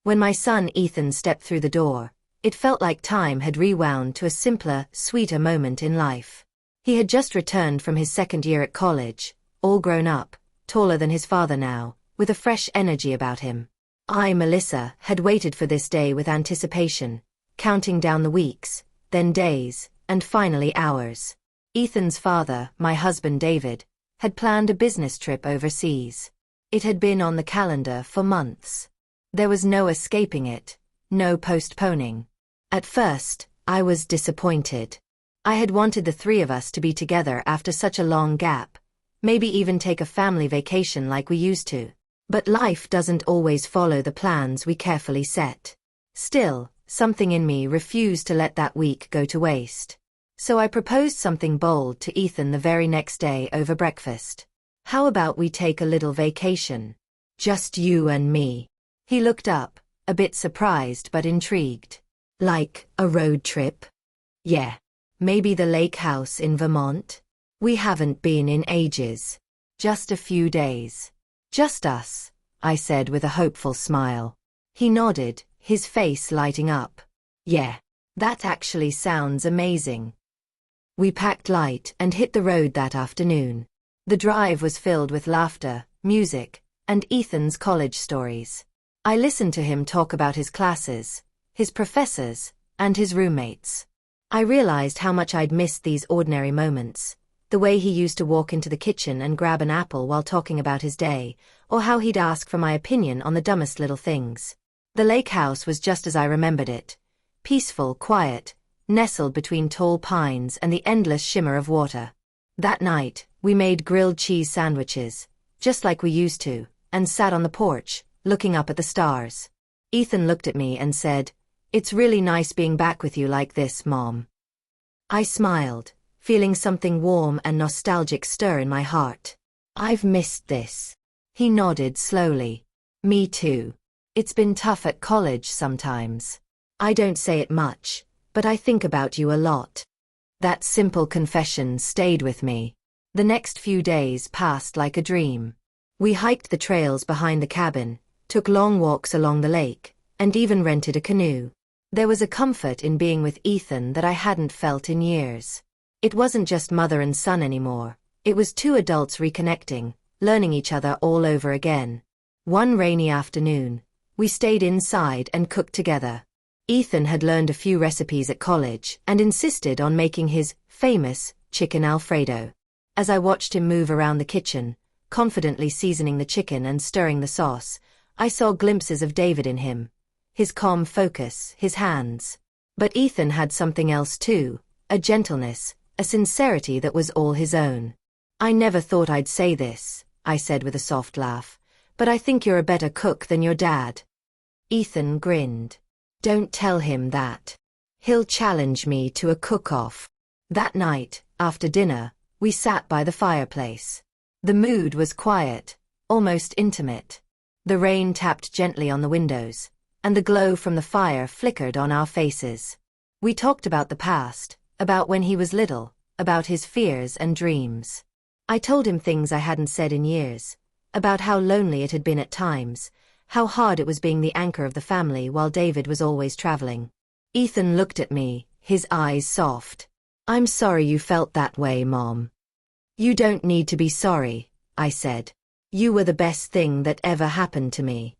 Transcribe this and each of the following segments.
When my son Ethan stepped through the door, it felt like time had rewound to a simpler, sweeter moment in life. He had just returned from his second year at college, all grown up, taller than his father now, with a fresh energy about him. I, Melissa, had waited for this day with anticipation, counting down the weeks, then days, and finally hours. Ethan's father, my husband David, had planned a business trip overseas. It had been on the calendar for months. There was no escaping it, no postponing. At first, I was disappointed. I had wanted the three of us to be together after such a long gap, maybe even take a family vacation like we used to. But life doesn't always follow the plans we carefully set. Still, something in me refused to let that week go to waste. So I proposed something bold to Ethan the very next day over breakfast. How about we take a little vacation? Just you and me. He looked up, a bit surprised but intrigued. Like a road trip? Yeah. Maybe the lake house in Vermont? We haven't been in ages. Just a few days. Just us, I said with a hopeful smile. He nodded, his face lighting up. Yeah. That actually sounds amazing. We packed light and hit the road that afternoon. The drive was filled with laughter, music, and Ethan's college stories. I listened to him talk about his classes, his professors, and his roommates. I realized how much I'd missed these ordinary moments, the way he used to walk into the kitchen and grab an apple while talking about his day, or how he'd ask for my opinion on the dumbest little things. The lake house was just as I remembered it. Peaceful, quiet, nestled between tall pines and the endless shimmer of water. That night, we made grilled cheese sandwiches, just like we used to, and sat on the porch, looking up at the stars. Ethan looked at me and said, "It's really nice being back with you like this, Mom." I smiled, feeling something warm and nostalgic stir in my heart. "I've missed this." He nodded slowly. "Me too. It's been tough at college sometimes. I don't say it much, but I think about you a lot." That simple confession stayed with me. The next few days passed like a dream. We hiked the trails behind the cabin, took long walks along the lake, and even rented a canoe. There was a comfort in being with Ethan that I hadn't felt in years. It wasn't just mother and son anymore. It was two adults reconnecting, learning each other all over again. One rainy afternoon, we stayed inside and cooked together. Ethan had learned a few recipes at college and insisted on making his famous chicken Alfredo. As I watched him move around the kitchen, confidently seasoning the chicken and stirring the sauce, I saw glimpses of David in him. His calm focus, his hands. But Ethan had something else too, a gentleness, a sincerity that was all his own. "I never thought I'd say this," I said with a soft laugh, "but I think you're a better cook than your dad." Ethan grinned. "Don't tell him that. He'll challenge me to a cook-off." That night, after dinner, we sat by the fireplace. The mood was quiet, almost intimate. The rain tapped gently on the windows, and the glow from the fire flickered on our faces. We talked about the past, about when he was little, about his fears and dreams. I told him things I hadn't said in years, about how lonely it had been at times, how hard it was being the anchor of the family while David was always traveling. Ethan looked at me, his eyes soft. "I'm sorry you felt that way, Mom." "You don't need to be sorry," I said. "You were the best thing that ever happened to me."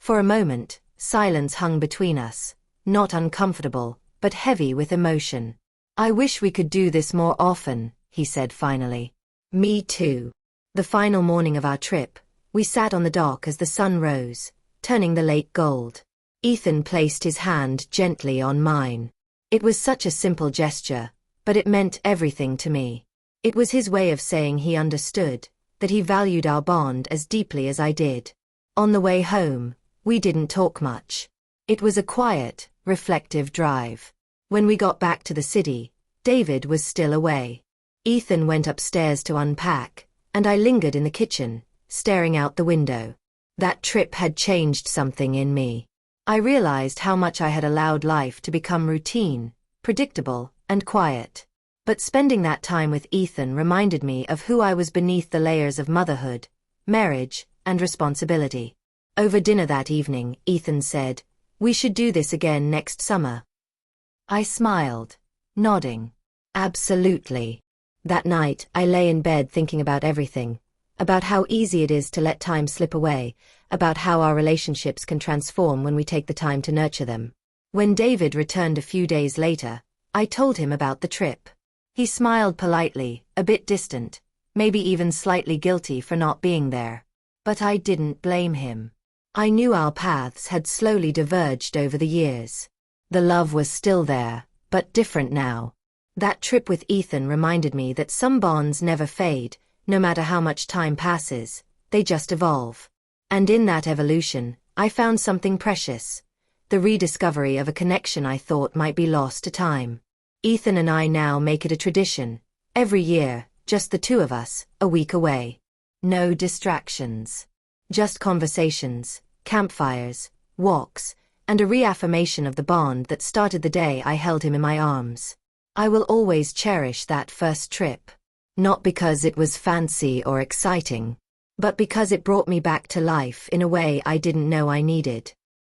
For a moment, silence hung between us, not uncomfortable, but heavy with emotion. "I wish we could do this more often," he said finally. "Me too." The final morning of our trip, we sat on the dock as the sun rose, turning the lake gold. Ethan placed his hand gently on mine. It was such a simple gesture, but it meant everything to me. It was his way of saying he understood, that he valued our bond as deeply as I did. On the way home, we didn't talk much. It was a quiet, reflective drive. When we got back to the city, David was still away. Ethan went upstairs to unpack, and I lingered in the kitchen, staring out the window. That trip had changed something in me. I realized how much I had allowed life to become routine, predictable, and quiet. But spending that time with Ethan reminded me of who I was beneath the layers of motherhood, marriage, and responsibility. Over dinner that evening, Ethan said, "We should do this again next summer." I smiled, nodding. Absolutely. That night, I lay in bed thinking about everything, about how easy it is to let time slip away, about how our relationships can transform when we take the time to nurture them. When David returned a few days later, I told him about the trip. He smiled politely, a bit distant, maybe even slightly guilty for not being there. But I didn't blame him. I knew our paths had slowly diverged over the years. The love was still there, but different now. That trip with Ethan reminded me that some bonds never fade, no matter how much time passes, they just evolve. And in that evolution, I found something precious. The rediscovery of a connection I thought might be lost to time. Ethan and I now make it a tradition. Every year, just the two of us, a week away. No distractions. Just conversations, campfires, walks, and a reaffirmation of the bond that started the day I held him in my arms. I will always cherish that first trip. Not because it was fancy or exciting, but because it brought me back to life in a way I didn't know I needed.